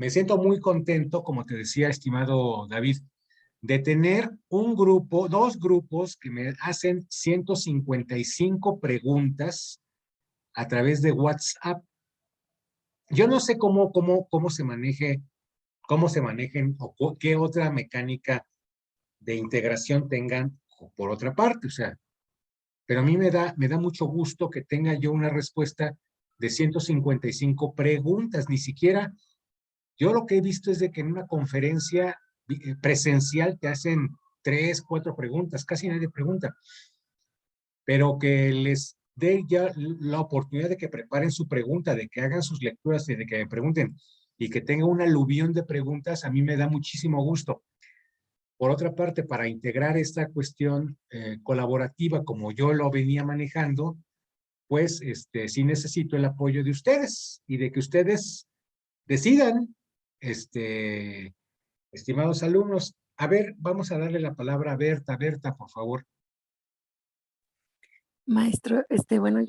me siento muy contento, como te decía, estimado David, de tener un grupo, dos grupos que me hacen 155 preguntas a través de WhatsApp. Yo no sé cómo cómo se manejen o qué otra mecánica de integración tengan por otra parte, o sea, pero a mí me da mucho gusto que tenga yo una respuesta de 155 preguntas, ni siquiera, yo lo que he visto es de que en una conferencia presencial te hacen 3, 4 preguntas, casi nadie pregunta, pero que les dé ya la oportunidad de que preparen su pregunta, de que hagan sus lecturas y de que me pregunten y que tenga un aluvión de preguntas, a mí me da muchísimo gusto. Por otra parte, para integrar esta cuestión colaborativa como yo lo venía manejando, pues sí necesito el apoyo de ustedes y de que ustedes decidan, estimados alumnos. A ver, vamos a darle la palabra a Berta. Berta, por favor. Maestro, bueno,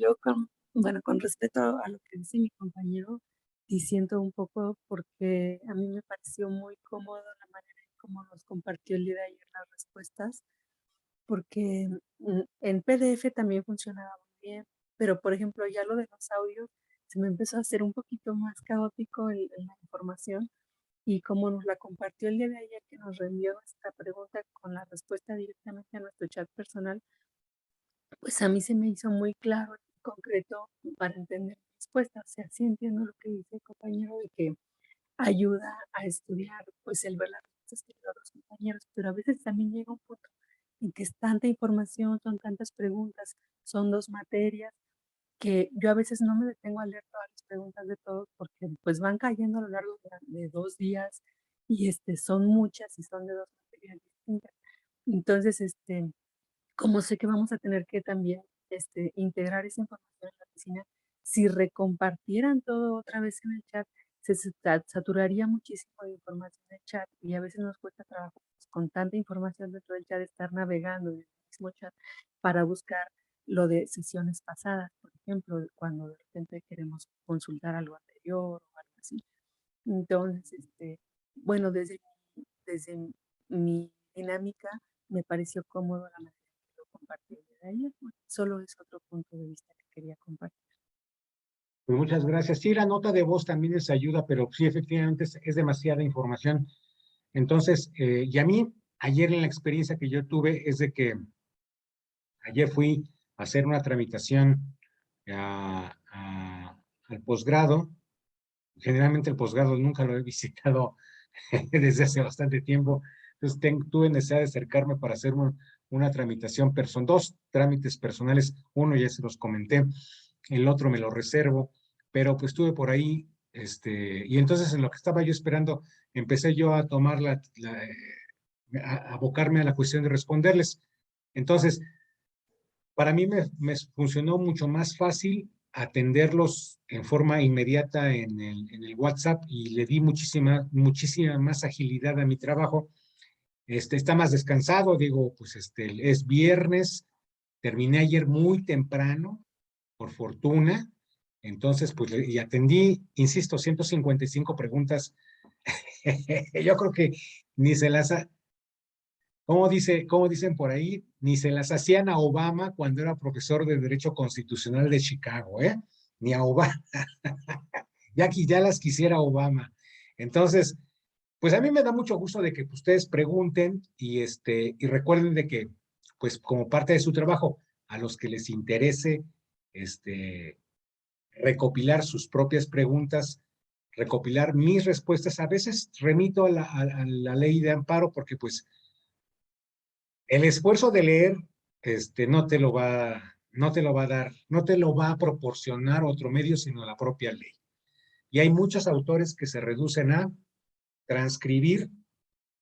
bueno, con respecto a lo que dice mi compañero, diciendo un poco porque a mí me pareció muy cómodo la manera en cómo nos compartió el día de ayer las respuestas, porque en PDF también funcionaba muy bien, pero por ejemplo, ya lo de los audios se me empezó a hacer un poquito más caótico la información y como nos la compartió el día de ayer que nos reenvió esta pregunta con la respuesta directamente a nuestro chat personal, pues a mí se me hizo muy claro y concreto para entender la respuesta. O sea, sí entiendo lo que dice el compañero de que ayuda a estudiar, pues el ver las respuestas que le dan los compañeros, pero a veces también llega un punto en que es tanta información, son tantas preguntas, son dos materias, que yo a veces no me detengo a leer todas las preguntas de todos porque pues van cayendo a lo largo de 2 días y son muchas y son de dos materias distintas. Entonces, como sé que vamos a tener que también integrar esa información en la oficina, si recompartieran todo otra vez en el chat, saturaría muchísimo de información en el chat y a veces nos cuesta trabajo pues, con tanta información dentro del chat estar navegando en el mismo chat para buscar lo de sesiones pasadas, por ejemplo, cuando de repente queremos consultar algo anterior o algo así. Entonces, bueno, desde mi dinámica me pareció cómodo la manera que lo compartí de ayer. Bueno, solo es otro punto de vista que quería compartir. Pues muchas gracias. Sí, la nota de voz también les ayuda, pero sí, efectivamente es demasiada información. Entonces, y a mí, ayer en la experiencia que yo tuve, es de que ayer fui a hacer una tramitación al posgrado. Generalmente el posgrado nunca lo he visitado desde hace bastante tiempo. Entonces tuve necesidad de acercarme para hacer una tramitación personal, dos trámites personales. Uno ya se los comenté, el otro me lo reservo, pero pues estuve por ahí, y entonces en lo que estaba yo esperando, empecé yo a tomar a abocarme a la cuestión de responderles. Entonces, para mí me funcionó mucho más fácil atenderlos en forma inmediata en el WhatsApp y le di muchísima más agilidad a mi trabajo. Está más descansado, digo, pues es viernes, terminé ayer muy temprano, por fortuna, entonces pues y atendí, insisto, 155 preguntas. Yo creo que ni se las, cómo dicen por ahí, ni se las hacían a Obama cuando era profesor de Derecho Constitucional de Chicago, ¿eh? Ni a Obama. Ya las quisiera Obama. Entonces, pues a mí me da mucho gusto de que ustedes pregunten y recuerden de que, pues como parte de su trabajo, a los que les interese recopilar sus propias preguntas, recopilar mis respuestas, a veces remito a la ley de amparo porque pues el esfuerzo de leer, no te lo va a dar, no te lo va a proporcionar otro medio, sino la propia ley. Y hay muchos autores que se reducen a transcribir,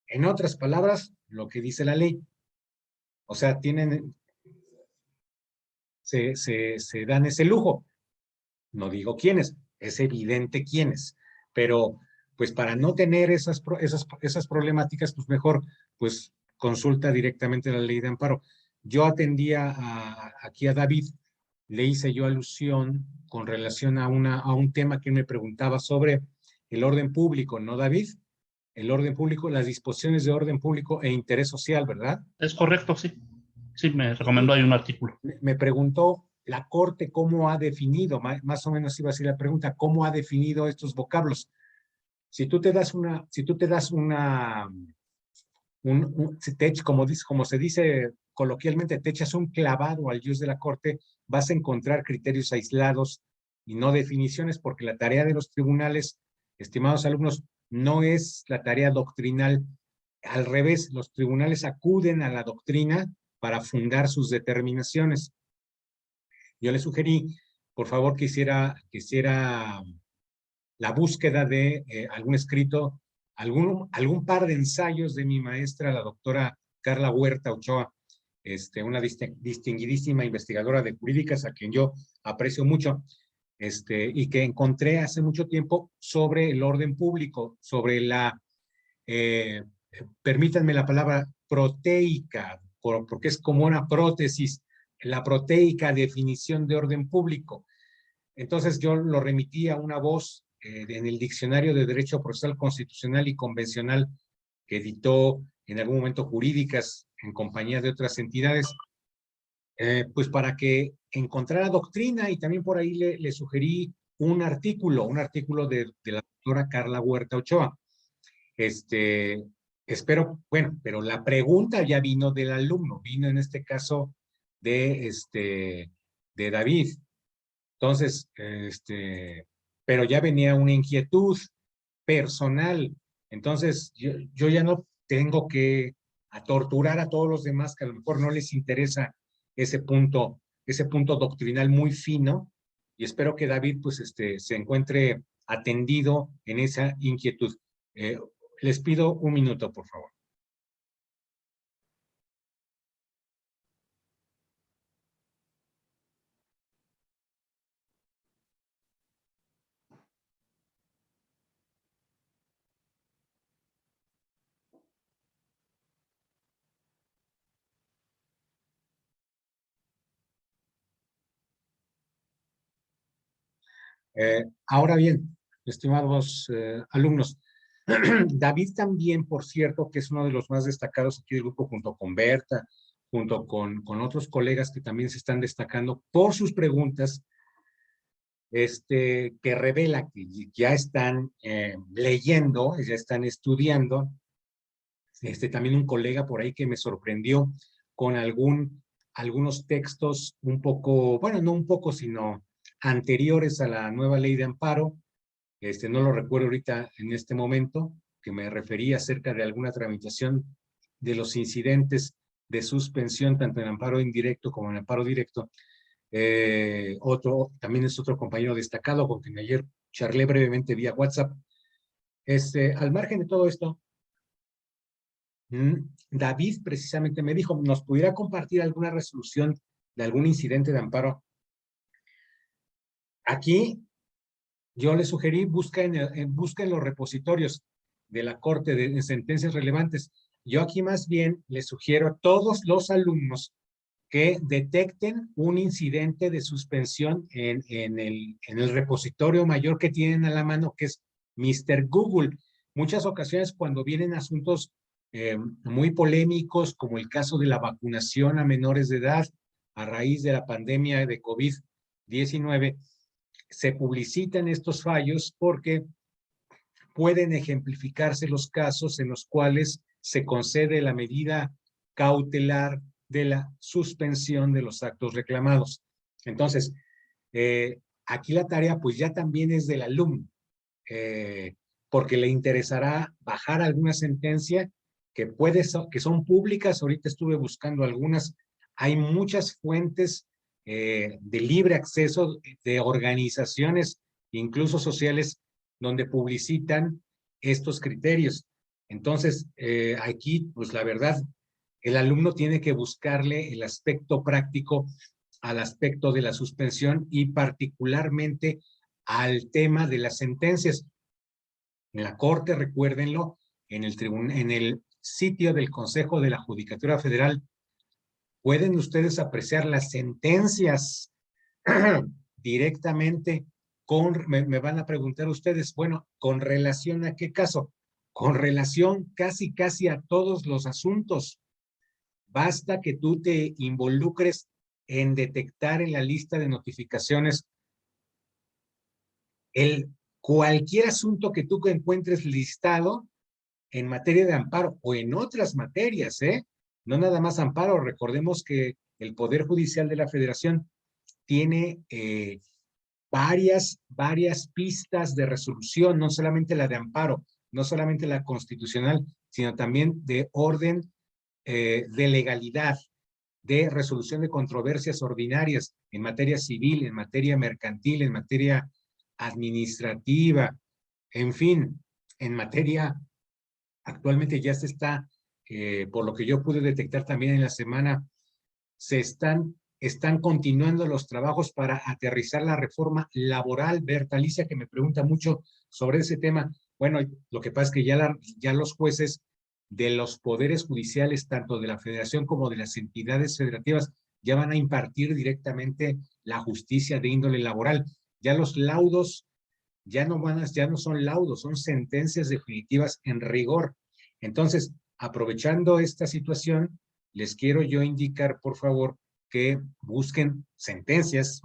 en otras palabras, lo que dice la ley. O sea, se dan ese lujo. No digo quiénes, es evidente quiénes, pero pues para no tener esas problemáticas, pues mejor, pues consulta directamente la ley de amparo. Yo atendía aquí a David, le hice yo alusión con relación a un tema que me preguntaba sobre el orden público, ¿no, David? El orden público, las disposiciones de orden público e interés social, ¿verdad? Es correcto, sí. Sí, me recomendó ahí un artículo. Me preguntó la Corte cómo ha definido, más o menos iba a ser la pregunta, cómo ha definido estos vocablos. Si tú te das como se dice coloquialmente, te echas un clavado al jus de la Corte, vas a encontrar criterios aislados y no definiciones, porque la tarea de los tribunales, estimados alumnos, no es la tarea doctrinal. Al revés, los tribunales acuden a la doctrina para fundar sus determinaciones. Yo le sugerí, por favor, que hiciera la búsqueda de algún escrito, algún par de ensayos de mi maestra, la doctora Carla Huerta Ochoa, una distinguidísima investigadora de jurídicas, a quien yo aprecio mucho, y que encontré hace mucho tiempo sobre el orden público, sobre la, permítanme la palabra, proteica, porque es como una prótesis, la proteica definición de orden público. Entonces yo lo remití a una voz en el Diccionario de Derecho Procesal Constitucional y Convencional que editó en algún momento Jurídicas en compañía de otras entidades, pues para que encontrara doctrina, y también por ahí le sugerí un artículo de la doctora Carla Huerta Ochoa. Espero, bueno, pero la pregunta ya vino del alumno, vino en este caso de David. Entonces, pero ya venía una inquietud personal. Entonces, yo ya no tengo que torturar a todos los demás que a lo mejor no les interesa ese punto doctrinal muy fino, y espero que David pues se encuentre atendido en esa inquietud. Les pido un minuto, por favor. Ahora bien, estimados alumnos, David también, por cierto, que es uno de los más destacados aquí del grupo, junto con Berta, junto con otros colegas que también se están destacando por sus preguntas, que revela que ya están leyendo, ya están estudiando. También un colega por ahí que me sorprendió con algunos textos un poco, bueno, no un poco, sino anteriores a la nueva ley de amparo. No lo recuerdo ahorita en este momento, que me refería acerca de alguna tramitación de los incidentes de suspensión, tanto en amparo indirecto como en amparo directo. También es otro compañero destacado con quien ayer charlé brevemente vía WhatsApp. Al margen de todo esto, David precisamente me dijo, ¿nos pudiera compartir alguna resolución de algún incidente de amparo? Aquí yo le sugerí, busca en los repositorios de la Corte de sentencias relevantes. Yo aquí más bien le sugiero a todos los alumnos que detecten un incidente de suspensión en el repositorio mayor que tienen a la mano, que es Mr. Google. Muchas ocasiones cuando vienen asuntos muy polémicos, como el caso de la vacunación a menores de edad a raíz de la pandemia de COVID-19, se publicitan estos fallos porque pueden ejemplificarse los casos en los cuales se concede la medida cautelar de la suspensión de los actos reclamados. Entonces, aquí la tarea pues ya también es del alumno, porque le interesará bajar alguna sentencia que son públicas. Ahorita estuve buscando algunas. Hay muchas fuentes de libre acceso de organizaciones, incluso sociales, donde publicitan estos criterios. Entonces, aquí, pues la verdad, el alumno tiene que buscarle el aspecto práctico al aspecto de la suspensión y particularmente al tema de las sentencias. En la Corte, recuérdenlo, en el sitio del Consejo de la Judicatura Federal, pueden ustedes apreciar las sentencias directamente me van a preguntar ustedes, bueno, ¿con relación a qué caso? Con relación casi a todos los asuntos. Basta que tú te involucres en detectar en la lista de notificaciones cualquier asunto que tú encuentres listado en materia de amparo o en otras materias, ¿eh? No nada más amparo. Recordemos que el Poder Judicial de la Federación tiene varias pistas de resolución, no solamente la de amparo, no solamente la constitucional, sino también de orden de legalidad, de resolución de controversias ordinarias en materia civil, en materia mercantil, en materia administrativa, en fin, en materia, actualmente ya se está, por lo que yo pude detectar también en la semana, se están continuando los trabajos para aterrizar la reforma laboral. Berta Alicia, que me pregunta mucho sobre ese tema. Bueno, lo que pasa es que ya los jueces de los poderes judiciales, tanto de la Federación como de las entidades federativas, ya van a impartir directamente la justicia de índole laboral. Ya los laudos ya no son laudos, son sentencias definitivas en rigor. Entonces, aprovechando esta situación, les quiero yo indicar, por favor, que busquen sentencias,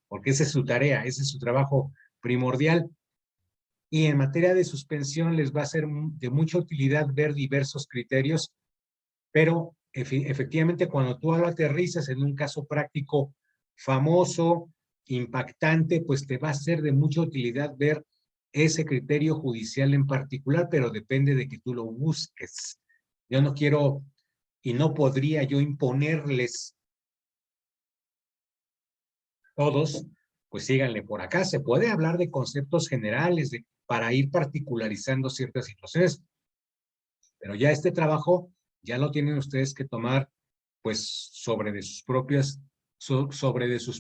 porque esa es su tarea, ese es su trabajo primordial. Y en materia de suspensión les va a ser de mucha utilidad ver diversos criterios, pero efectivamente cuando tú lo aterrizas en un caso práctico famoso, impactante, pues te va a ser de mucha utilidad ver ese criterio judicial en particular, pero depende de que tú lo busques. Yo no quiero y no podría yo imponerles todos, pues síganle por acá. Se puede hablar de conceptos generales para ir particularizando ciertas situaciones, pero ya este trabajo ya lo tienen ustedes que tomar pues sobre de sus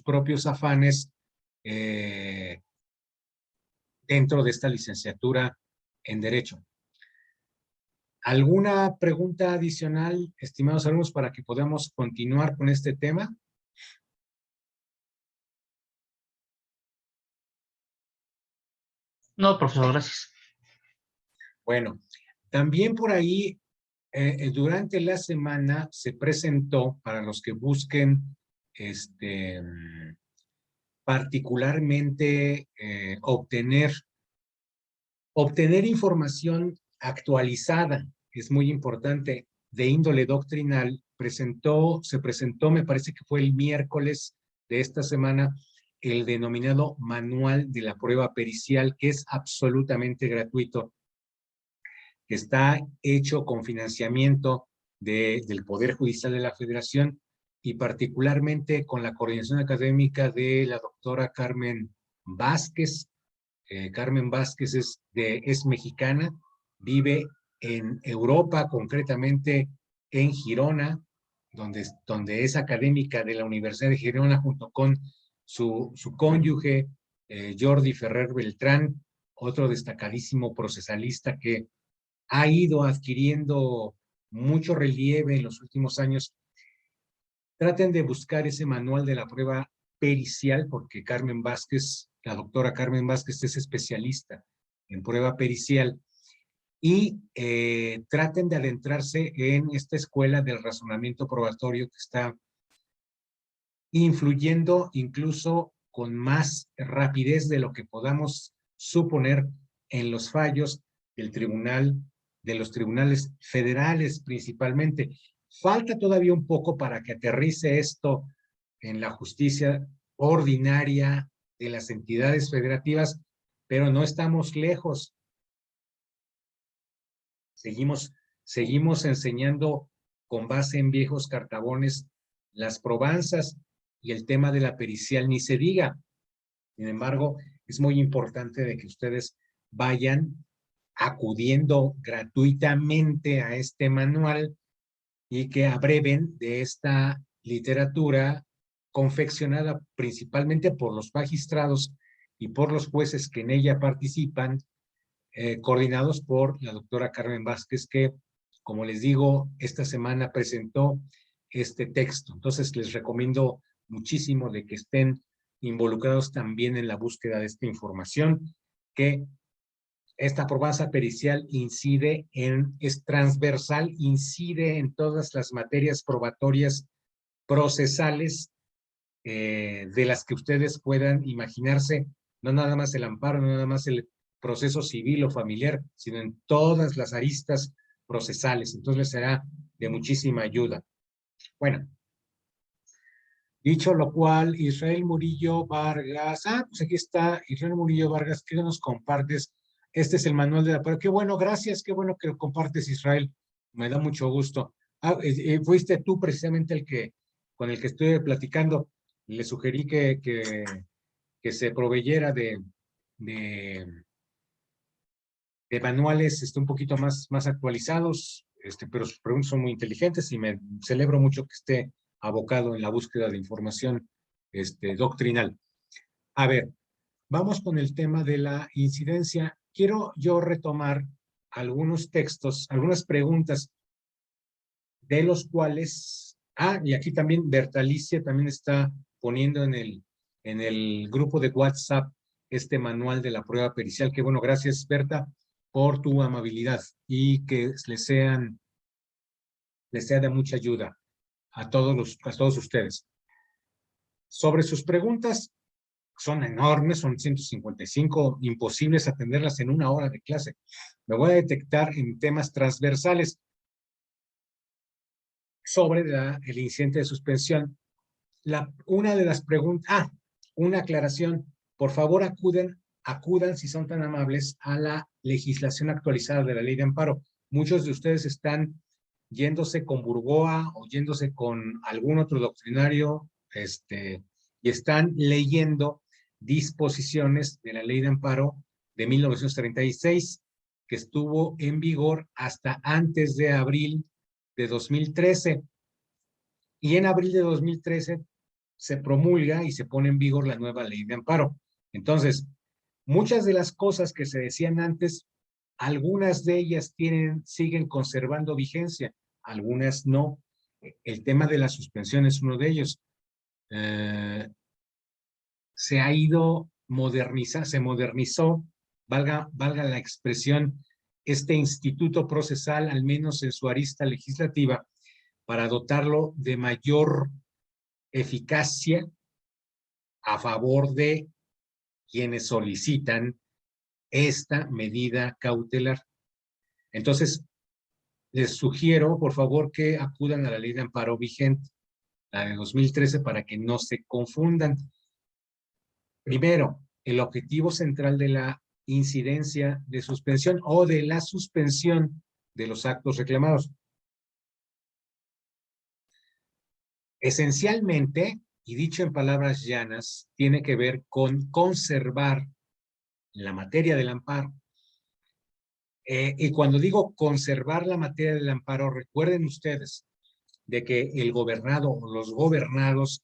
propios afanes dentro de esta licenciatura en Derecho. ¿Alguna pregunta adicional, estimados alumnos, para que podamos continuar con este tema? No, profesor, gracias. Bueno, también por ahí, durante la semana se presentó, para los que busquen particularmente obtener información actualizada, es muy importante, de índole doctrinal. Se presentó, me parece que fue el miércoles de esta semana, el denominado Manual de la Prueba Pericial, que es absolutamente gratuito, que está hecho con financiamiento del Poder Judicial de la Federación y particularmente con la coordinación académica de la doctora Carmen Vázquez. Carmen Vázquez es mexicana, vive en Europa, concretamente en Girona, donde es académica de la Universidad de Girona, junto con su cónyuge, Jordi Ferrer Beltrán, otro destacadísimo procesalista que ha ido adquiriendo mucho relieve en los últimos años. Traten de buscar ese manual de la prueba pericial, porque Carmen Vázquez, la doctora Carmen Vázquez, es especialista en prueba pericial, y traten de adentrarse en esta escuela del razonamiento probatorio que está influyendo incluso con más rapidez de lo que podamos suponer en los fallos del tribunal, de los tribunales federales principalmente. Falta todavía un poco para que aterrice esto en la justicia ordinaria de las entidades federativas, pero no estamos lejos. Seguimos enseñando con base en viejos cartabones las probanzas, y el tema de la pericial ni se diga. Sin embargo, es muy importante de que ustedes vayan acudiendo gratuitamente a este manual y que abreven de esta literatura confeccionada principalmente por los magistrados y por los jueces que en ella participan, coordinados por la doctora Carmen Vázquez, que, como les digo, esta semana presentó este texto. Entonces, les recomiendo muchísimo de que estén involucrados también en la búsqueda de esta información, que esta probanza pericial es transversal, incide en todas las materias probatorias procesales de las que ustedes puedan imaginarse, no nada más el amparo, no nada más el proceso civil o familiar, sino en todas las aristas procesales. Entonces les será de muchísima ayuda. Bueno, dicho lo cual, Israel Murillo Vargas, pues aquí está Israel Murillo Vargas, ¿qué nos compartes? Este es el manual de la prueba. Qué bueno, gracias, qué bueno que lo compartes, Israel. Me da mucho gusto. Fuiste tú precisamente con el que estoy platicando. Le sugerí que se proveyera de manuales un poquito más actualizados, pero sus preguntas son muy inteligentes y me celebro mucho que esté abocado en la búsqueda de información doctrinal. A ver, vamos con el tema de la incidencia. Quiero yo retomar algunos textos, algunas preguntas, de los cuales, y aquí también Bertalicia también está poniendo en el grupo de WhatsApp este manual de la prueba pericial, que bueno, gracias Berta por tu amabilidad y que les sea de mucha ayuda a todos ustedes. Sobre sus preguntas, son enormes, son 155, imposibles atenderlas en una hora de clase. Me voy a detectar en temas transversales sobre el incidente de suspensión. Una de las preguntas, una aclaración, por favor acudan si son tan amables a la legislación actualizada de la ley de amparo. Muchos de ustedes están yéndose con Burgoa o yéndose con algún otro doctrinario, y están leyendo disposiciones de la ley de amparo de 1936, que estuvo en vigor hasta antes de abril de 2013. Y en abril de 2013 se promulga y se pone en vigor la nueva ley de amparo. Entonces, muchas de las cosas que se decían antes, algunas de ellas siguen conservando vigencia, algunas no. El tema de la suspensión es uno de ellos. Se ha ido se modernizó, valga la expresión, este instituto procesal, al menos en su arista legislativa, para dotarlo de mayor eficacia a favor de quienes solicitan esta medida cautelar. Entonces, les sugiero, por favor, que acudan a la ley de amparo vigente, la de 2013, para que no se confundan. Primero, el objetivo central de la incidencia de suspensión o de la suspensión de los actos reclamados. Esencialmente, y dicho en palabras llanas, tiene que ver con conservar la materia del amparo. Y cuando digo conservar la materia del amparo, recuerden ustedes de que el gobernado o los gobernados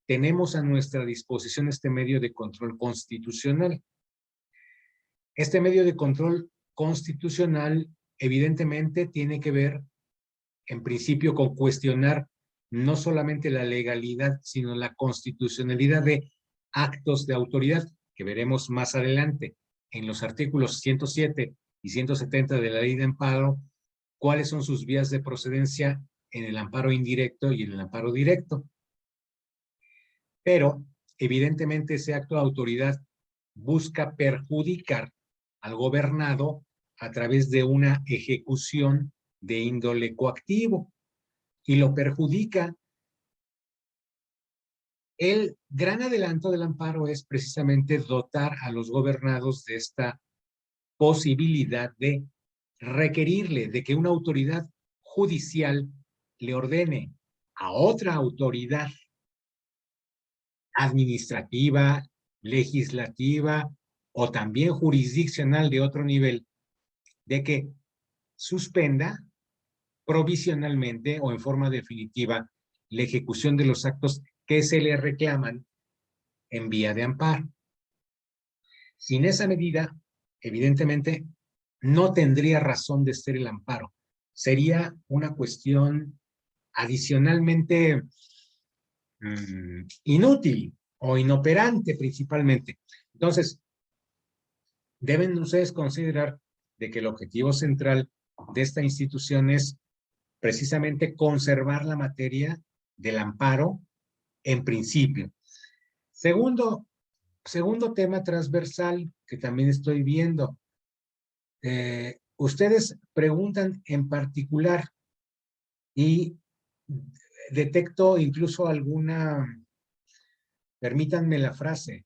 tenemos a nuestra disposición este medio de control constitucional. Este medio de control constitucional evidentemente tiene que ver, en principio, con cuestionar no solamente la legalidad, sino la constitucionalidad de actos de autoridad, que veremos más adelante en los artículos 107 y 170 de la ley de amparo, cuáles son sus vías de procedencia en el amparo indirecto y en el amparo directo. Pero, evidentemente, ese acto de autoridad busca perjudicar al gobernado a través de una ejecución de índole coactivo y lo perjudica. El gran adelanto del amparo es precisamente dotar a los gobernados de esta posibilidad de requerirle, de que una autoridad judicial le ordene a otra autoridad administrativa, legislativa o también jurisdiccional de otro nivel, de que suspenda provisionalmente o en forma definitiva la ejecución de los actos que se le reclaman en vía de amparo. Sin esa medida, evidentemente, no tendría razón de ser el amparo. Sería una cuestión adicionalmente inútil, o inoperante principalmente. Entonces, deben ustedes considerar de que el objetivo central de esta institución es precisamente conservar la materia del amparo en principio. Segundo tema transversal que también estoy viendo. Ustedes preguntan en particular y detecto incluso alguna, permítanme la frase,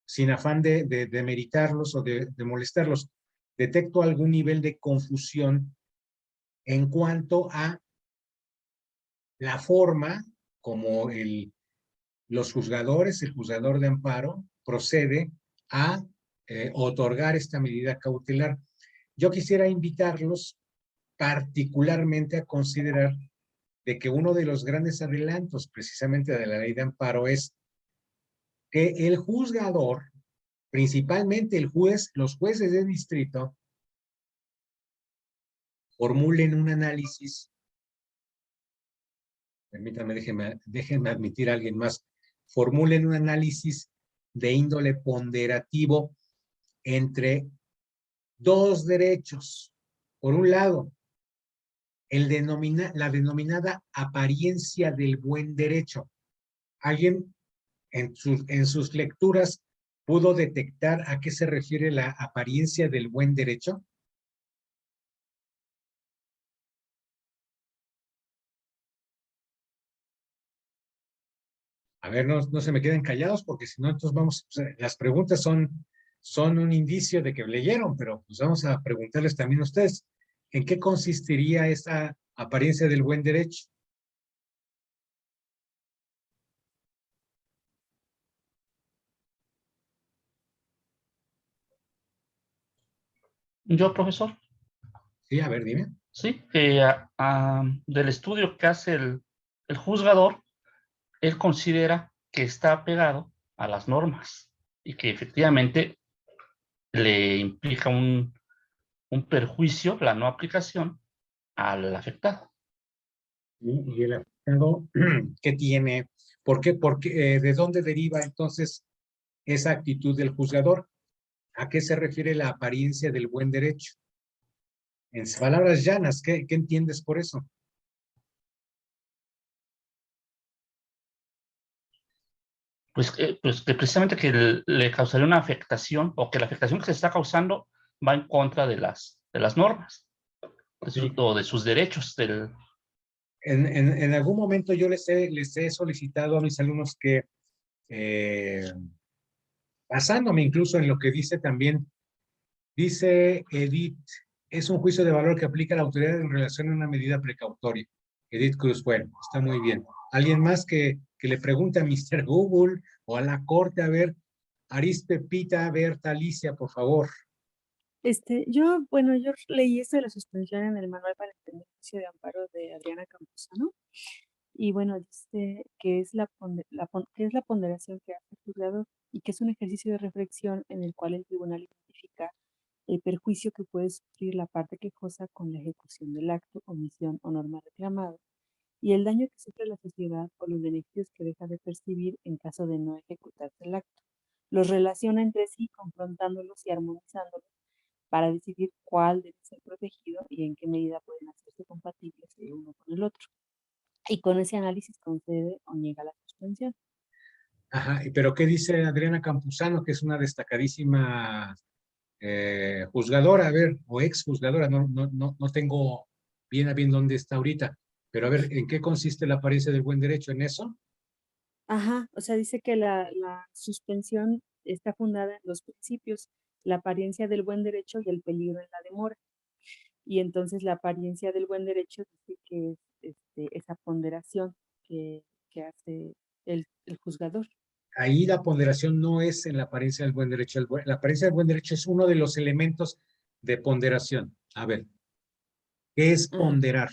sin afán de demeritarlos o de molestarlos, detecto algún nivel de confusión en cuanto a la forma como los juzgadores, el juzgador de amparo, procede a otorgar esta medida cautelar. Yo quisiera invitarlos particularmente a considerar de que uno de los grandes adelantos precisamente de la ley de amparo es que el juzgador, principalmente el juez, los jueces de distrito, formulen un análisis, permítanme, déjenme admitir a alguien más, formulen un análisis de índole ponderativo entre dos derechos. Por un lado, la denominada apariencia del buen derecho. ¿Alguien en sus lecturas pudo detectar a qué se refiere la apariencia del buen derecho? A ver, no se me queden callados porque si no, entonces vamos, o sea, las preguntas son un indicio de que leyeron, pero pues vamos a preguntarles también a ustedes, ¿en qué consistiría esa apariencia del buen derecho? Yo, profesor, Sí, a ver, dime. sí, del estudio que hace el juzgador, él considera que está apegado a las normas y que efectivamente le implica un perjuicio la no aplicación al afectado. Y el afectado, ¿qué tiene? ¿De dónde deriva entonces esa actitud del juzgador? ¿A qué se refiere la apariencia del buen derecho? En palabras llanas, ¿qué entiendes por eso? Pues que precisamente que le causaría una afectación o que la afectación que se está causando va en contra de las normas o de sus derechos. En algún momento yo les he solicitado a mis alumnos que, basándome incluso en lo que dice también, dice Edith, es un juicio de valor que aplica la autoridad en relación a una medida precautoria. Edith Cruz, bueno, está muy bien. ¿Alguien más que le pregunte a Mr. Google o a la corte? A ver, Arispe, Pita, Berta, Alicia, por favor. Bueno, yo leí esto de la suspensión en el manual para entender el juicio de amparo de Adriana Campuzano. Y bueno, dice que es que es la ponderación que hace el juzgador y que es un ejercicio de reflexión en el cual el tribunal identifica el perjuicio que puede sufrir la parte quejosa con la ejecución del acto, omisión o norma reclamada, y el daño que sufre la sociedad o los beneficios que deja de percibir en caso de no ejecutarse el acto. Los relaciona entre sí, confrontándolos y armonizándolos para decidir cuál debe ser protegido y en qué medida pueden hacerse compatibles el uno con el otro. Y con ese análisis concede o niega la suspensión. Ajá, pero ¿qué dice Adriana Campuzano, que es una destacadísima juzgadora, a ver, o ex juzgadora, no tengo bien a bien dónde está ahorita, pero a ver, ¿en qué consiste la apariencia del buen derecho en eso? Ajá, o sea, dice que la suspensión está fundada en dos principios, la apariencia del buen derecho y el peligro en la demora. Y entonces la apariencia del buen derecho dice que es esa ponderación que hace el juzgador. Ahí la ponderación no es en la apariencia del buen derecho. La apariencia del buen derecho es uno de los elementos de ponderación. A ver, ¿qué es Ajá. ponderar?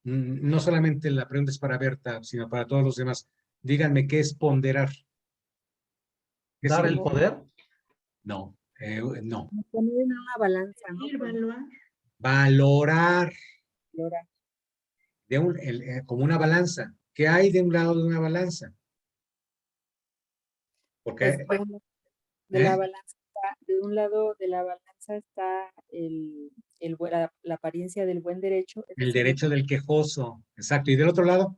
No solamente la pregunta es para Berta, sino para todos los demás. Díganme, ¿qué es ponderar? ¿Qué Dar el significa? poder. No, no. Poner en una balanza, ¿no? Evaluar. Valorar Valorar. como una balanza. ¿Qué hay de un lado de una balanza? Porque, Pues de la ¿eh? balanza, de un lado de la balanza está la apariencia del buen derecho, es El decir, derecho del quejoso, exacto. Y del otro lado,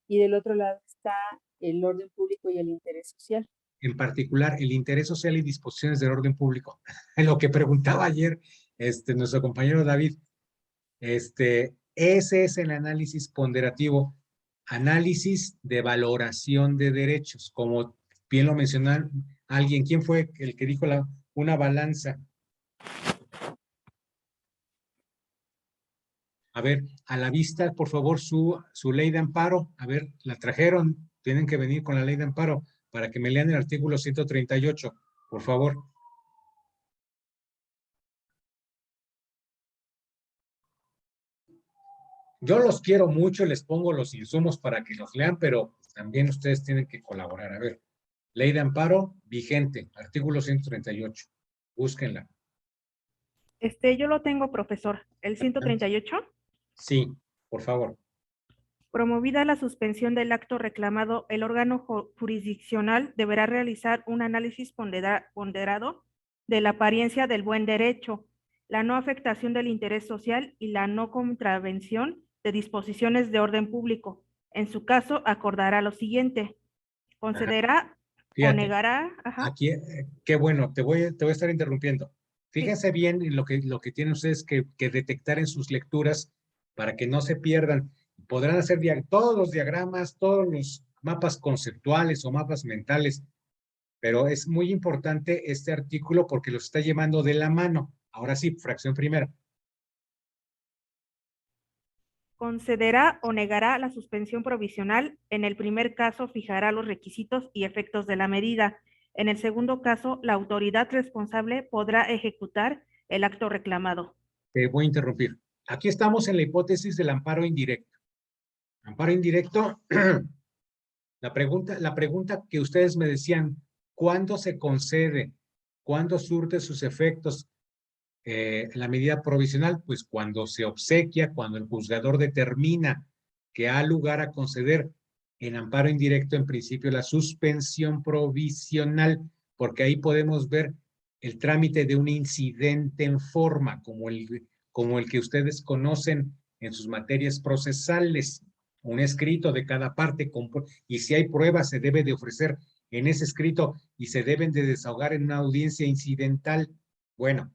y del otro lado está el orden público y el interés social. en particular, el interés social y disposiciones del orden público. En lo que preguntaba ayer nuestro compañero David, ese es el análisis ponderativo, análisis de valoración de derechos, como bien lo mencionó alguien. ¿Quién fue el que dijo una balanza? A ver, a la vista, por favor, su ley de amparo. A ver, la trajeron. Tienen que venir con la ley de amparo para que me lean el artículo 138, por favor. Yo los quiero mucho, les pongo los insumos para que los lean, pero también ustedes tienen que colaborar. A ver, ley de amparo vigente, artículo 138. Búsquenla. Yo lo tengo, profesor. El 138. Sí, por favor. Promovida la suspensión del acto reclamado, el órgano jurisdiccional deberá realizar un análisis ponderado de la apariencia del buen derecho, la no afectación del interés social y la no contravención de disposiciones de orden público. En su caso, acordará lo siguiente: Ajá. concederá o Fíjate, negará. aquí, qué bueno, te voy a estar interrumpiendo. Sí. Fíjense bien en lo que tienen ustedes que detectar en sus lecturas para que no se pierdan. Podrán hacer todos los diagramas, todos los mapas conceptuales o mapas mentales, pero es muy importante este artículo porque los está llevando de la mano. Ahora sí, fracción primera. Concederá o negará la suspensión provisional. En el primer caso, fijará los requisitos y efectos de la medida. En el segundo caso, la autoridad responsable podrá ejecutar el acto reclamado. Te voy a interrumpir. Aquí estamos en la hipótesis del amparo indirecto. Amparo indirecto, la pregunta que ustedes me decían, ¿cuándo se concede? ¿Cuándo surte sus efectos la medida provisional? Pues cuando se obsequia, cuando el juzgador determina que ha lugar a conceder en amparo indirecto, en principio, la suspensión provisional, porque ahí podemos ver el trámite de un incidente en forma, como el que ustedes conocen en sus materias procesales, un escrito de cada parte, y si hay pruebas se debe de ofrecer en ese escrito y se deben de desahogar en una audiencia incidental. Bueno,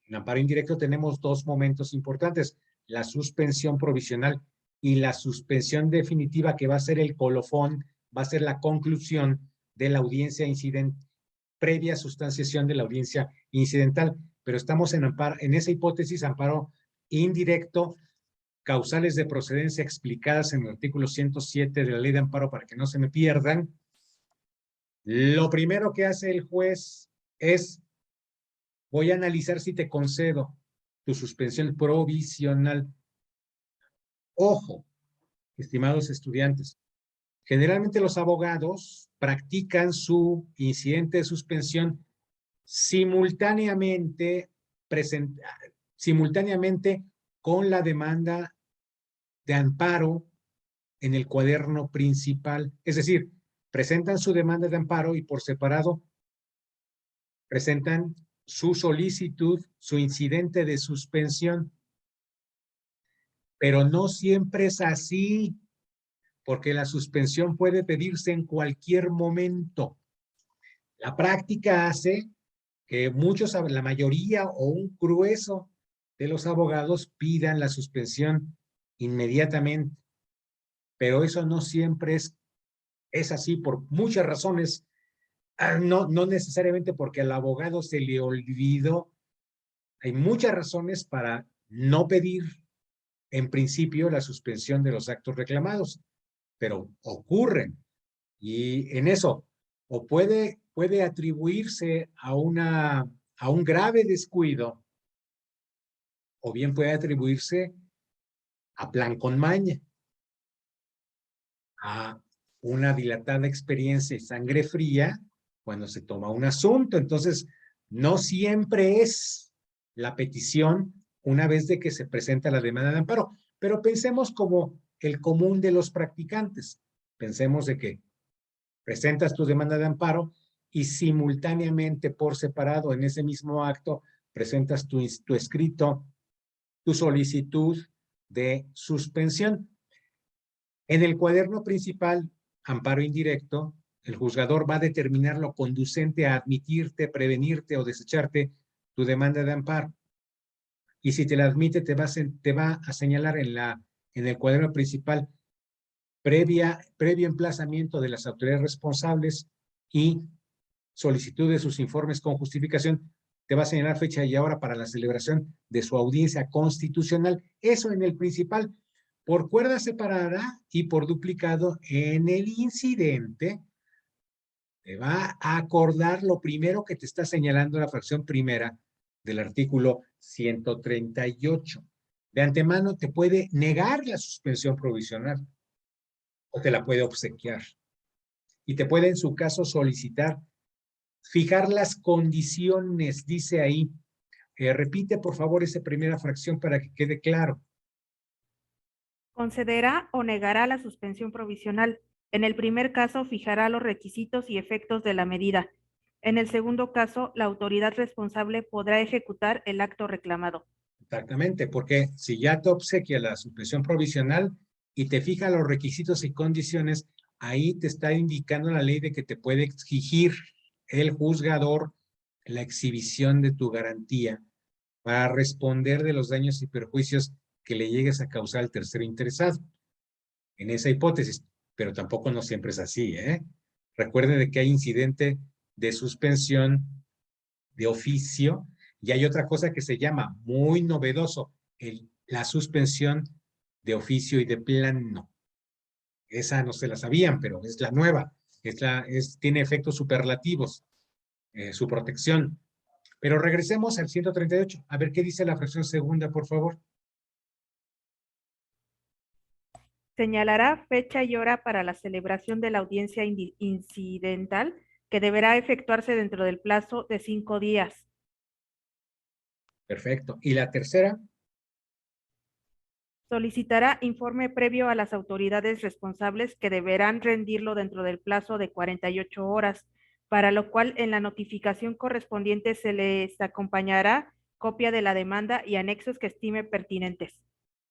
en amparo indirecto tenemos dos momentos importantes: la suspensión provisional y la suspensión definitiva, que va a ser el colofón, va a ser la conclusión de la audiencia incidental, previa sustanciación de la audiencia incidental. Pero estamos en esa hipótesis, amparo indirecto, causales de procedencia explicadas en el artículo 107 de la Ley de Amparo, para que no se me pierdan. Lo primero que hace el juez es: voy a analizar si te concedo tu suspensión provisional. Ojo, estimados estudiantes, generalmente los abogados practican su incidente de suspensión simultáneamente, simultáneamente con la demanda de amparo en el cuaderno principal. Es decir, presentan su demanda de amparo y por separado presentan su solicitud, su incidente de suspensión. Pero no siempre es así, porque la suspensión puede pedirse en cualquier momento. La práctica hace que la mayoría o un grueso de los abogados pidan la suspensión inmediatamente, pero eso no siempre es así por muchas razones. No necesariamente porque al abogado se le olvidó. Hay muchas razones para no pedir en principio la suspensión de los actos reclamados, pero ocurren. Y en eso, o puede atribuirse a un grave descuido, o bien puede atribuirse a plan con maña, a una dilatada experiencia y sangre fría cuando se toma un asunto. Entonces, no siempre es la petición una vez de que se presenta la demanda de amparo, pero pensemos como el común de los practicantes. Pensemos de que presentas tu demanda de amparo y simultáneamente por separado en ese mismo acto presentas tu escrito, tu solicitud de suspensión. En el cuaderno principal, amparo indirecto, el juzgador va a determinar lo conducente a admitirte, prevenirte o desecharte tu demanda de amparo. Y si te la admite, te va a señalar en el cuaderno principal previo emplazamiento de las autoridades responsables y solicitud de sus informes con justificación, te va a señalar fecha y hora para la celebración de su audiencia constitucional. Eso en el principal. Por cuerda separada y por duplicado, en el incidente, te va a acordar lo primero que te está señalando la fracción primera del artículo 138. De antemano te puede negar la suspensión provisional o te la puede obsequiar. Y te puede, en su caso, solicitar fijar las condiciones, dice ahí. Repite, por favor, esa primera fracción para que quede claro. Concederá o negará la suspensión provisional. En el primer caso, fijará los requisitos y efectos de la medida. En el segundo caso, la autoridad responsable podrá ejecutar el acto reclamado. Exactamente, porque si ya te obsequia la suspensión provisional y te fija los requisitos y condiciones, ahí te está indicando la ley de que te puede exigir el juzgador la exhibición de tu garantía para responder de los daños y perjuicios que le llegues a causar al tercero interesado. En esa hipótesis, pero tampoco no siempre es así, ¿eh? Recuerden de que hay incidente de suspensión de oficio y hay otra cosa que se llama muy novedoso, la suspensión de oficio y de plano. Esa no se la sabían, pero es la nueva. Tiene efectos superlativos, su protección. Pero regresemos al 138. A ver qué dice la fracción segunda, por favor. Señalará fecha y hora para la celebración de la audiencia incidental que deberá efectuarse dentro del plazo de 5 días. Perfecto. ¿Y la tercera? Solicitará informe previo a las autoridades responsables que deberán rendirlo dentro del plazo de 48 horas, para lo cual en la notificación correspondiente se les acompañará copia de la demanda y anexos que estime pertinentes.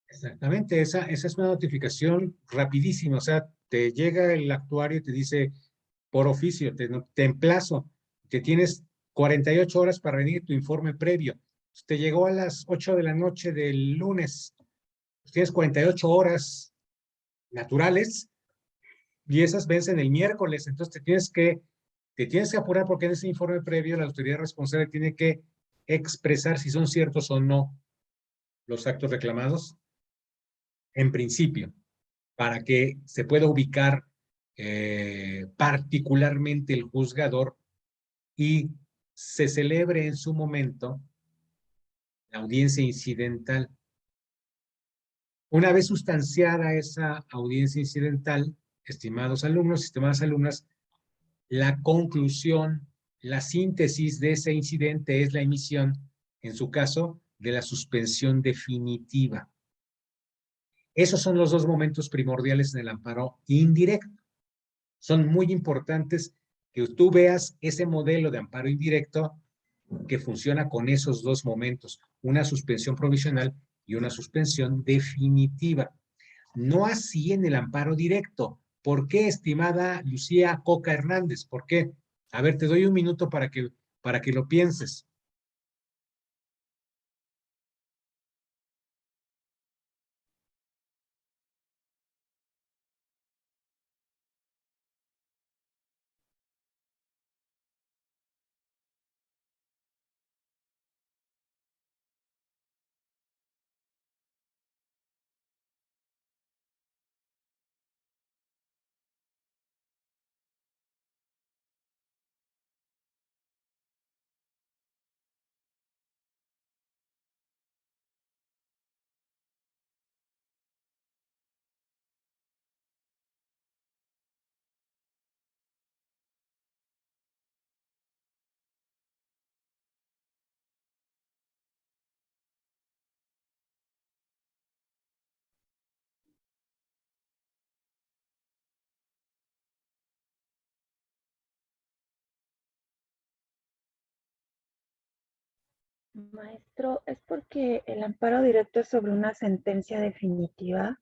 Exactamente, esa es una notificación rapidísima, o sea, te llega el actuario y te dice por oficio, te emplazo, que tienes 48 horas para rendir tu informe previo. Te llegó a las 8 de la noche del lunes, tienes 48 horas naturales y esas vencen el miércoles, entonces te tienes que apurar porque en ese informe previo la autoridad responsable tiene que expresar si son ciertos o no los actos reclamados en principio, para que se pueda ubicar particularmente el juzgador y se celebre en su momento la audiencia incidental. Una vez sustanciada esa audiencia incidental, estimados alumnos, estimadas alumnas, la conclusión, la síntesis de ese incidente es la emisión, en su caso, de la suspensión definitiva. Esos son los dos momentos primordiales en el amparo indirecto. Son muy importantes que tú veas ese modelo de amparo indirecto que funciona con esos dos momentos, una suspensión provisional y una suspensión definitiva. No así en el amparo directo. ¿Por qué, estimada Lucía Coca Hernández? ¿Por qué? A ver, te doy un minuto para que lo pienses. Maestro, ¿es porque el amparo directo es sobre una sentencia definitiva?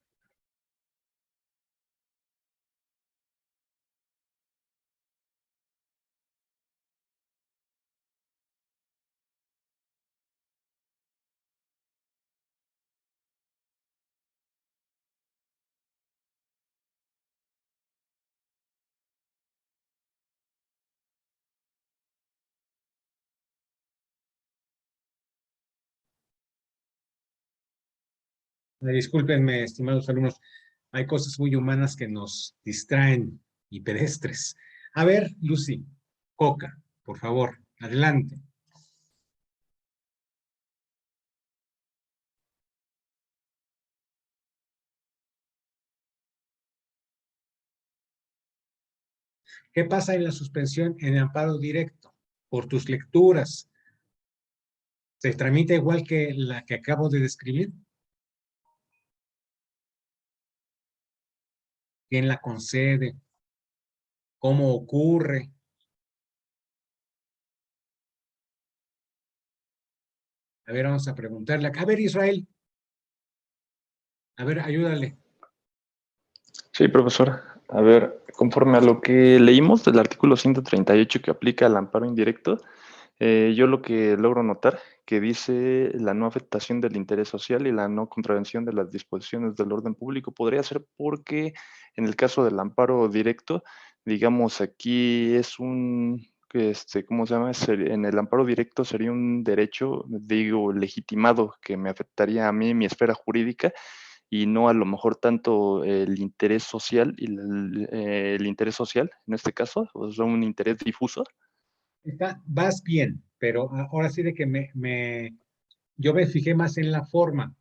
Discúlpenme, estimados alumnos, hay cosas muy humanas que nos distraen y pedestres. A ver, Lucy, Coca, por favor, adelante. ¿Qué pasa en la suspensión en el amparo directo? Por tus lecturas, ¿se tramita igual que la que acabo de describir? ¿Quién la concede? ¿Cómo ocurre? A ver, vamos a preguntarle. A ver, Israel. A ver, ayúdale. Sí, profesor. A ver, conforme a lo que leímos del artículo 138 que aplica al amparo indirecto, yo lo que logro notar que dice la no afectación del interés social y la no contravención de las disposiciones del orden público podría ser porque en el caso del amparo directo, digamos, aquí es ¿cómo se llama? En el amparo directo sería un derecho, digo, legitimado que me afectaría a mí, mi esfera jurídica, y no a lo mejor tanto el interés social, el interés social en este caso, o sea, un interés difuso. Vas bien, pero ahora sí de que yo me fijé más en la forma,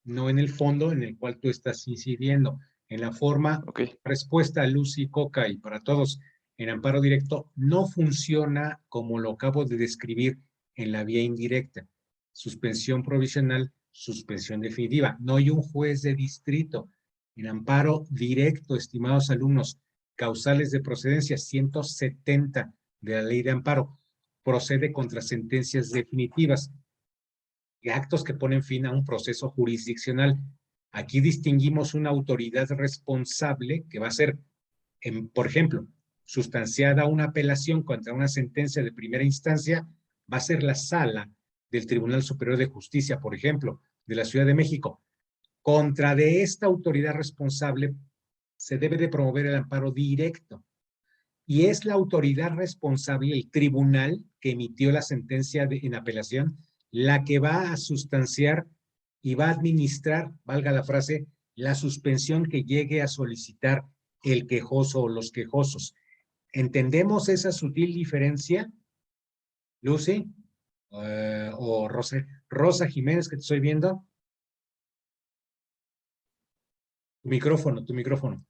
no en el fondo en el cual tú estás incidiendo. En la forma, Ok, respuesta a Lucy, Coca y para todos, en amparo directo no funciona como lo acabo de describir en la vía indirecta. Suspensión provisional, suspensión definitiva. No hay un juez de distrito. En amparo directo, estimados alumnos, causales de procedencia 170 de la ley de amparo, procede contra sentencias definitivas y actos que ponen fin a un proceso jurisdiccional. Aquí distinguimos una autoridad responsable que va a ser, por ejemplo, sustanciada una apelación contra una sentencia de primera instancia, va a ser la sala del Tribunal Superior de Justicia, por ejemplo, de la Ciudad de México. Contra de esta autoridad responsable se debe de promover el amparo directo. Y es la autoridad responsable, el tribunal que emitió la sentencia en apelación, la que va a sustanciar y va a administrar, valga la frase, la suspensión que llegue a solicitar el quejoso o los quejosos. ¿Entendemos esa sutil diferencia, Lucy? O Rosa Jiménez, que te estoy viendo. Tu micrófono, tu micrófono.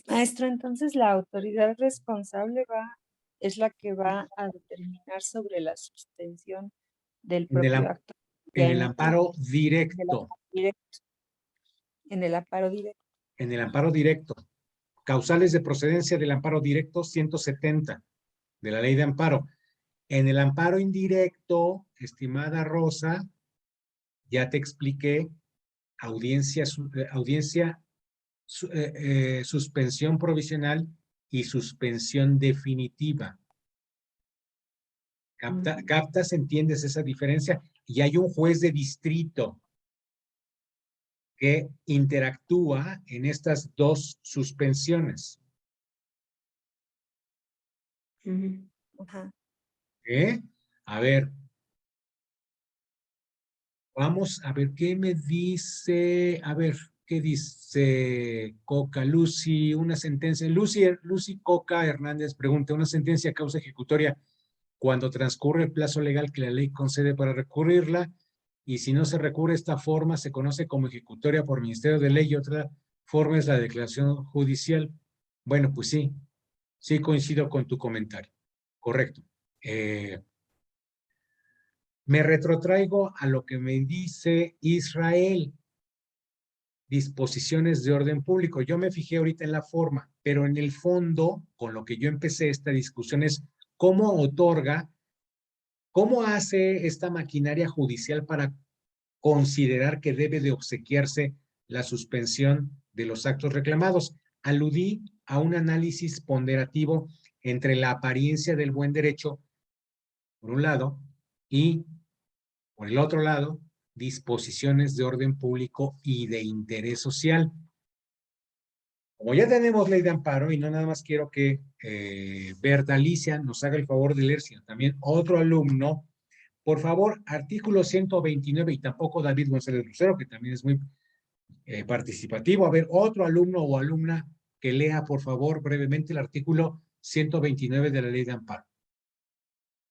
Maestro, entonces la autoridad responsable es la que va a determinar sobre la suspensión del propio acto En ya el emitido, amparo directo. en el amparo directo. En el amparo directo. Causales de procedencia del amparo directo 170 de la ley de amparo. En el amparo indirecto, estimada Rosa, ya te expliqué audiencia, suspensión provisional y suspensión definitiva. ¿Captas, entiendes esa diferencia? Y hay un juez de distrito que interactúa en estas dos suspensiones. Ajá. A ver, vamos a ver qué me dice. A ver, ¿qué dice Coca? Lucy, una sentencia. Lucy Coca Hernández pregunta: ¿una sentencia causa ejecutoria cuando transcurre el plazo legal que la ley concede para recurrirla? Y si no se recurre, esta forma se conoce como ejecutoria por Ministerio de Ley y otra forma es la declaración judicial. Bueno, pues sí, sí coincido con tu comentario. Correcto. Me retrotraigo a lo que me dice Israel. Disposiciones de orden público. Yo me fijé ahorita en la forma, pero en el fondo, con lo que yo empecé esta discusión es cómo otorga, cómo hace esta maquinaria judicial para considerar que debe de obsequiarse la suspensión de los actos reclamados. Aludí a un análisis ponderativo entre la apariencia del buen derecho, por un lado, y, por el otro lado, disposiciones de orden público y de interés social. Como ya tenemos ley de amparo, y no nada más quiero que Berta Alicia nos haga el favor de leer, sino también otro alumno, por favor, artículo 129, y tampoco David González Lucero, que también es muy participativo. A ver, otro alumno o alumna que lea, por favor, brevemente el artículo 129 de la ley de amparo.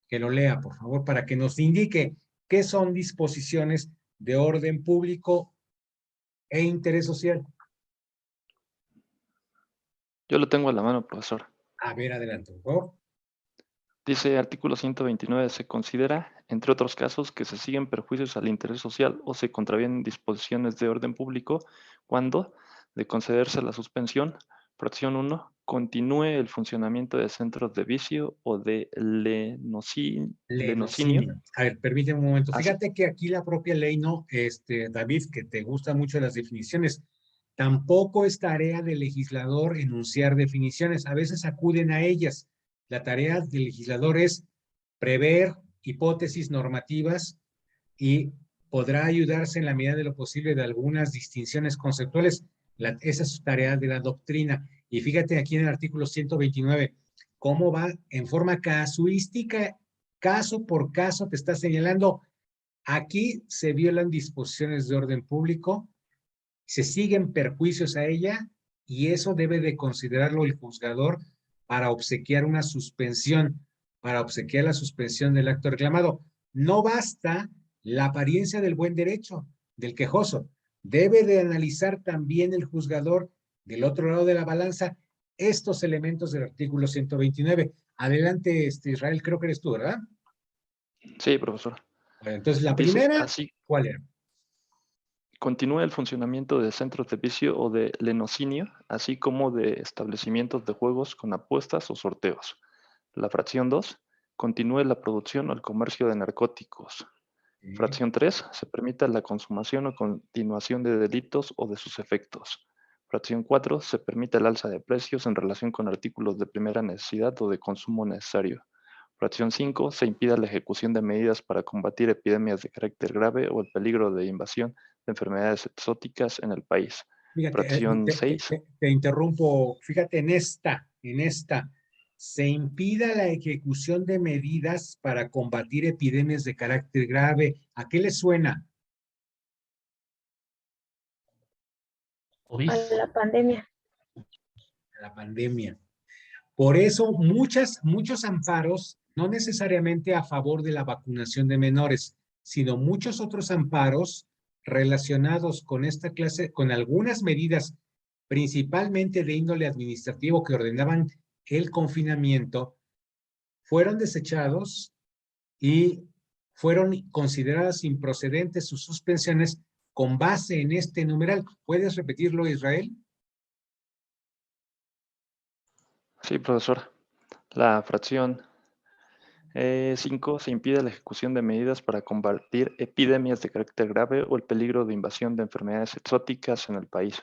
Que lo lea, por favor, para que nos indique qué son disposiciones de orden público e interés social. Yo lo tengo a la mano, profesor. A ver, adelante, por favor. Dice artículo 129, se considera, entre otros casos, que se siguen perjuicios al interés social o se contravienen disposiciones de orden público cuando, de concederse la suspensión, fracción 1, continúe el funcionamiento de centros de vicio o de lenocinio. A ver, permíteme un momento. Así- Fíjate que aquí la propia ley no, David, que te gustan mucho las definiciones, tampoco es tarea del legislador enunciar definiciones. A veces acuden a ellas. La tarea del legislador es prever hipótesis normativas y podrá ayudarse en la medida de lo posible de algunas distinciones conceptuales. Esa es su tarea de la doctrina. Y fíjate aquí en el artículo 129, cómo va en forma casuística, caso por caso, te está señalando, aquí se violan disposiciones de orden público, se siguen perjuicios a ella, y eso debe de considerarlo el juzgador para obsequiar una suspensión, para obsequiar la suspensión del acto reclamado. No basta la apariencia del buen derecho del quejoso. Debe de analizar también el juzgador del otro lado de la balanza estos elementos del artículo 129. Adelante, Israel, creo que eres tú, ¿verdad? Sí, profesor. Bueno, entonces, la Dice primera, así, ¿cuál era? continúa el funcionamiento de centros de vicio o de lenocinio, así como de establecimientos de juegos con apuestas o sorteos. La fracción 2, continúe la producción o el comercio de narcóticos. Fracción 3, se permite la consumación o continuación de delitos o de sus efectos. Fracción 4, se permite el alza de precios en relación con artículos de primera necesidad o de consumo necesario. Fracción 5, se impide la ejecución de medidas para combatir epidemias de carácter grave o el peligro de invasión de enfermedades exóticas en el país. Fíjate, Fracción 6. te interrumpo, fíjate en esta, se impida la ejecución de medidas para combatir epidemias de carácter grave. ¿A qué le suena? A la pandemia. A la pandemia. Por eso muchos amparos, no necesariamente a favor de la vacunación de menores, sino muchos otros amparos relacionados con esta clase, con algunas medidas, principalmente de índole administrativo, que ordenaban el confinamiento, fueron desechados y fueron consideradas improcedentes sus suspensiones con base en este numeral. ¿Puedes repetirlo, Israel? Sí, profesor. La fracción 5, se impide la ejecución de medidas para combatir epidemias de carácter grave o el peligro de invasión de enfermedades exóticas en el país.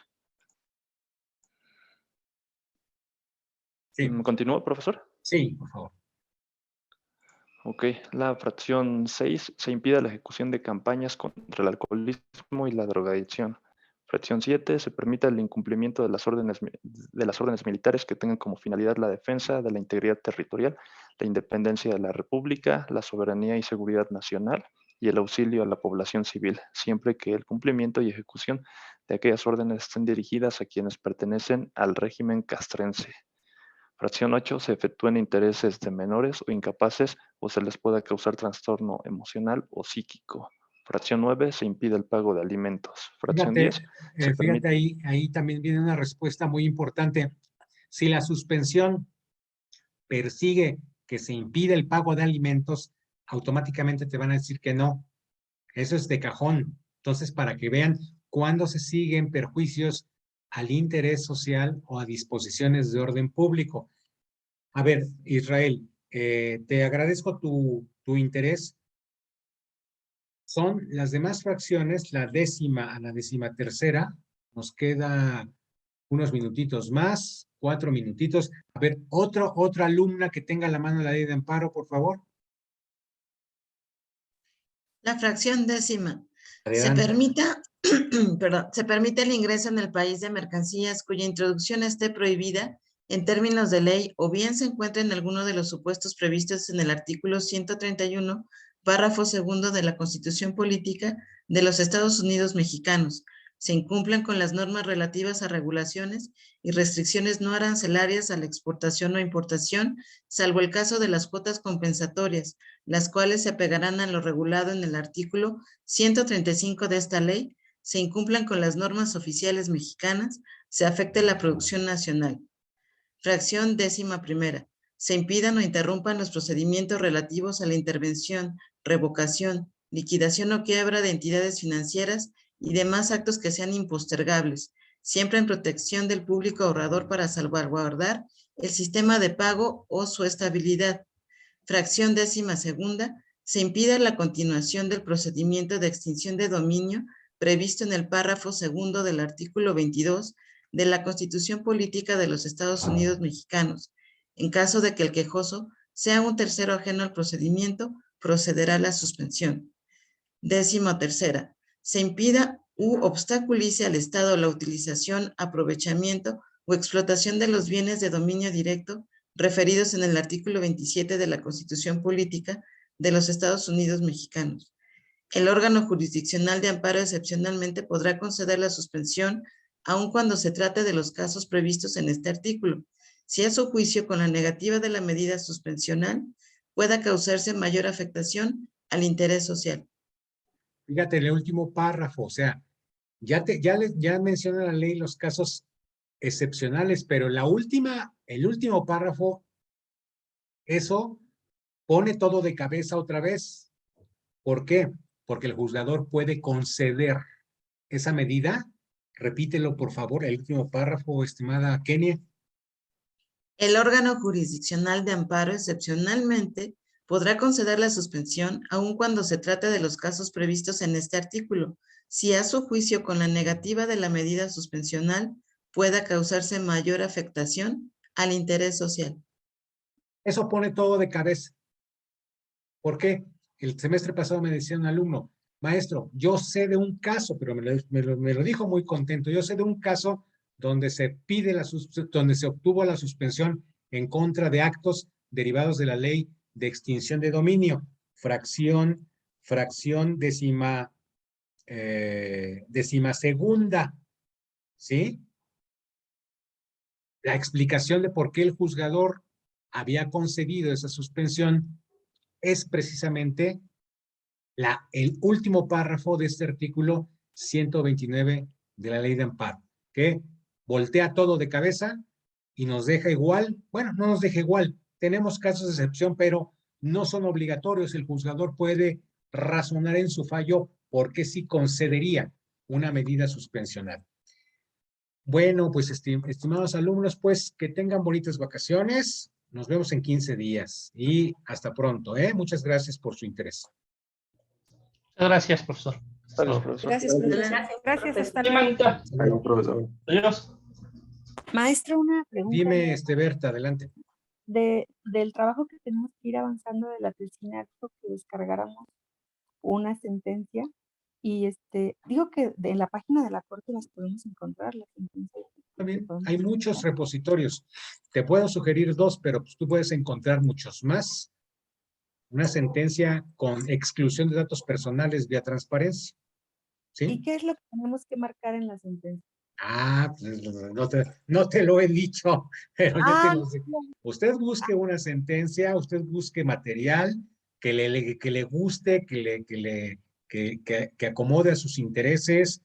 Sí. ¿Continúo, profesor? Sí, por favor. Ok. La fracción 6, se impide la ejecución de campañas contra el alcoholismo y la drogadicción. Fracción 7, se permite el incumplimiento de las órdenes militares que tengan como finalidad la defensa de la integridad territorial, la independencia de la República, la soberanía y seguridad nacional y el auxilio a la población civil, siempre que el cumplimiento y ejecución de aquellas órdenes estén dirigidas a quienes pertenecen al régimen castrense. Fracción 8, se efectúen intereses de menores o incapaces o se les pueda causar trastorno emocional o psíquico. Fracción 9, se impide el pago de alimentos. Fracción Fíjate, 10, se permite... ahí también viene una respuesta muy importante. Si la suspensión persigue que se impide el pago de alimentos, automáticamente te van a decir que no. Eso es de cajón. Entonces, para que vean cuándo se siguen perjuicios al interés social o a disposiciones de orden público. A ver, Israel, Te agradezco tu interés. Son las demás fracciones, la décima a la 13ª. Nos queda unos minutitos más, 4 minutitos. A ver, otra alumna que tenga la mano en la ley de amparo, por favor. La fracción décima. Se Adelante. permita, se permite el ingreso en el país de mercancías cuya introducción esté prohibida en términos de ley o bien se encuentra en alguno de los supuestos previstos en el artículo 131, párrafo segundo de la Constitución Política de los Estados Unidos Mexicanos. Se incumplan con las normas relativas a regulaciones y restricciones no arancelarias a la exportación o importación, salvo el caso de las cuotas compensatorias, las cuales se apegarán a lo regulado en el artículo 135 de esta ley, se incumplan con las normas oficiales mexicanas, se afecte la producción nacional. Fracción décima primera. Se impidan o interrumpan los procedimientos relativos a la intervención, revocación, liquidación o quiebra de entidades financieras y demás actos que sean impostergables, siempre en protección del público ahorrador para salvaguardar el sistema de pago o su estabilidad. Fracción décima segunda. Se impida la continuación del procedimiento de extinción de dominio previsto en el párrafo segundo del artículo 22 de la Constitución Política de los Estados Unidos Mexicanos. En caso de que el quejoso sea un tercero ajeno al procedimiento, procederá a la suspensión. Décima tercera. Se impida u obstaculice al Estado la utilización, aprovechamiento o explotación de los bienes de dominio directo referidos en el artículo 27 de la Constitución Política de los Estados Unidos Mexicanos. El órgano jurisdiccional de amparo excepcionalmente podrá conceder la suspensión aun cuando se trate de los casos previstos en este artículo, si a su juicio con la negativa de la medida suspensional pueda causarse mayor afectación al interés social. Fíjate, el último párrafo, o sea, ya menciona la ley los casos excepcionales, pero el último párrafo, eso pone todo de cabeza otra vez. ¿Por qué? Porque el juzgador puede conceder esa medida. Repítelo, por favor, el último párrafo, estimada Kenia. El órgano jurisdiccional de amparo excepcionalmente podrá conceder la suspensión aun cuando se trate de los casos previstos en este artículo, si a su juicio con la negativa de la medida suspensional pueda causarse mayor afectación al interés social. Eso pone todo de cabeza. ¿Por qué? El semestre pasado me decía un alumno, maestro, yo sé de un caso, pero me lo dijo muy contento, yo sé de un caso donde se donde se obtuvo la suspensión en contra de actos derivados de la ley de extinción de dominio, fracción decimasegunda, ¿sí? La explicación de por qué el juzgador había concedido esa suspensión es precisamente el último párrafo de este artículo 129 de la ley de amparo, que voltea todo de cabeza y nos deja igual, bueno, no nos deja igual, tenemos casos de excepción, pero no son obligatorios, el juzgador puede razonar en su fallo porque sí concedería una medida suspensional. Bueno, pues estimados alumnos, pues que tengan bonitas vacaciones, nos vemos en 15 días y hasta pronto, ¿eh? Muchas gracias por su interés. Muchas gracias, profesor. Gracias, profesor. Gracias, profesor. Gracias, hasta Sí, luego. manita. Adiós, profesor. Adiós. Maestro, una pregunta Dime, Berta, adelante. del trabajo que tenemos que ir avanzando de la tesina, dijo que descargáramos una sentencia y digo que en la página de la corte las podemos encontrar, las sentencias. También hay muchos repositorios. Te puedo sugerir 2, pero pues tú puedes encontrar muchos más. Una sentencia con exclusión de datos personales vía transparencia. ¿Y ¿Sí? qué es lo que tenemos que marcar en la sentencia? Ah, pues no te lo he dicho, pero yo te lo sé. No. Usted busque una sentencia, usted busque material que le guste, que acomode a sus intereses,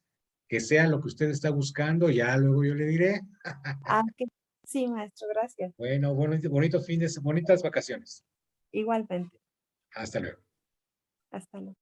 que sea lo que usted está buscando, ya luego yo le diré. Ok. Sí, maestro, gracias. Bueno, bonitas vacaciones. Igualmente. Hasta luego. Hasta luego.